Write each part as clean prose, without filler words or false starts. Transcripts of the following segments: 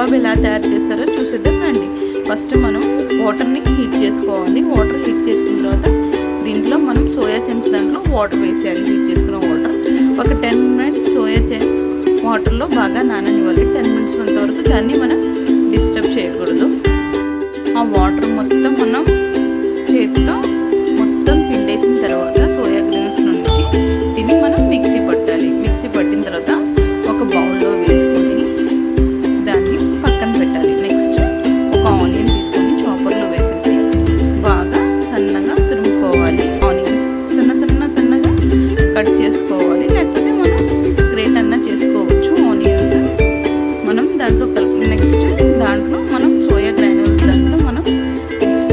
Kebab ఎలా తయారు చేస్తారో చూసేద్దాం రండి. ఫస్ట్ మనం వాటర్ని హీట్ చేసుకోవాలి. వాటర్ హీట్ చేసుకున్న తర్వాత దీంట్లో మనం సోయా చంక్స్ దాంట్లో వాటర్ వేసేయాలి. హీట్ చేసుకున్న వాటర్ ఒక 10 minutes సోయా చంక్స్ వాటర్లో బాగా నాననివ్వాలి. 10 minutes వరకు దాన్ని మనం డిస్టర్బ్ చేయకూడదు. ఆ వాటర్ మొత్తం మనం చేతితో మొత్తం పిండేసిన తర్వాత సోయా గ్రాన్స్ నుంచి దీన్ని మనం మిక్సీ పట్టాలి. మిక్సీ పట్టిన తర్వాత ఒక బౌల్లో వేసుకొని దాన్ని పక్కన పెట్టాలి. నెక్స్ట్ ఒక ఆనియన్ తీసుకొని చాపర్లో వేసేసి బాగా సన్నగా తురుముకోవాలి. ఆనియన్స్ సన్నగా కట్ చేసుకోవాలి, లేకపోతే మనం గ్రేట్ అన్నా చేసుకోవచ్చు. ఆనియన్స్ మనం దాంట్లో కలిపి నెక్స్ట్ దాంట్లో మనం సోయా గ్రాన్యూల్స్ దాంట్లో మనం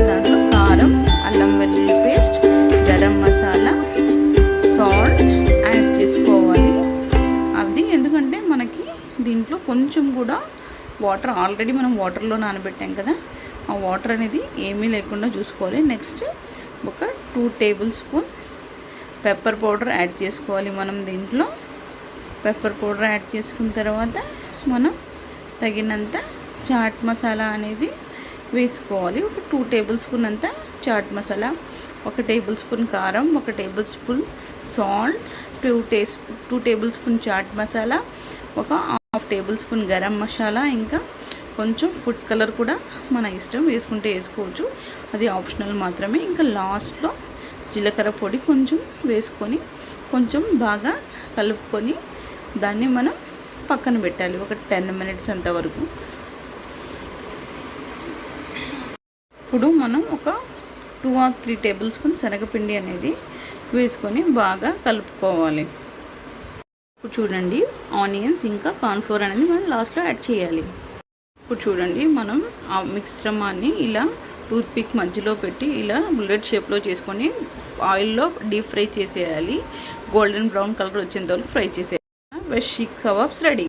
దాంట్లో కారం, అల్లం వెల్లుల్లి paste, garam masala, salt add చేసుకోవాలి. అది ఎందుకంటే మనకి దీంట్లో కొంచెం కూడా వాటర్ ఆల్రెడీ మనం వాటర్లో నానబెట్టాం కదా, ఆ వాటర్ అనేది ఏమీ లేకుండా చూసుకోవాలి. నెక్స్ట్ ఒక 2 tablespoon పెప్పర్ పౌడర్ యాడ్ చేసుకోవాలి. మనం దీంట్లో పెప్పర్ పౌడర్ యాడ్ చేసుకున్న తర్వాత మనం తగినంత చాట్ మసాలా అనేది వేసుకోవాలి. ఒక 2 tablespoon అంతా చాట్ మసాలా, 1 tablespoon కారం, 1 tablespoon salt, 2 tablespoon chaat masala, ఒక 1/2 tablespoon గరం మసాలా, ఇంకా కొంచెం ఫుడ్ కలర్ కూడా మన ఇష్టం, వేసుకుంటే వేసుకోవచ్చు, అది ఆప్షనల్ మాత్రమే. ఇంకా లాస్ట్లో జీలకర్ర పొడి కొంచెం వేసుకొని కొంచెం బాగా కలుపుకొని దాన్ని మనం పక్కన పెట్టాలి ఒక 10 minutes అంతవరకు. ఇప్పుడు మనం ఒక 2 or 3 tablespoon శనగపిండి అనేది వేసుకొని బాగా కలుపుకోవాలి. ఇప్పుడు చూడండి ఆనియన్స్ ఇంకా కార్న్ఫ్లోర్ అనేది మనం లాస్ట్లో యాడ్ చేయాలి. ఇప్పుడు చూడండి మనం ఆ మిశ్రమాన్ని ఇలా టూత్ పిక్ మధ్యలో పెట్టి ఇలా బుల్లెట్ షేప్లో చేసుకొని ఆయిల్లో డీప్ ఫ్రై చేసేయాలి. గోల్డెన్ బ్రౌన్ కలర్ వచ్చేంత వరకు ఫ్రై చేసేయాలి. Veg షీక్ kebabs ready.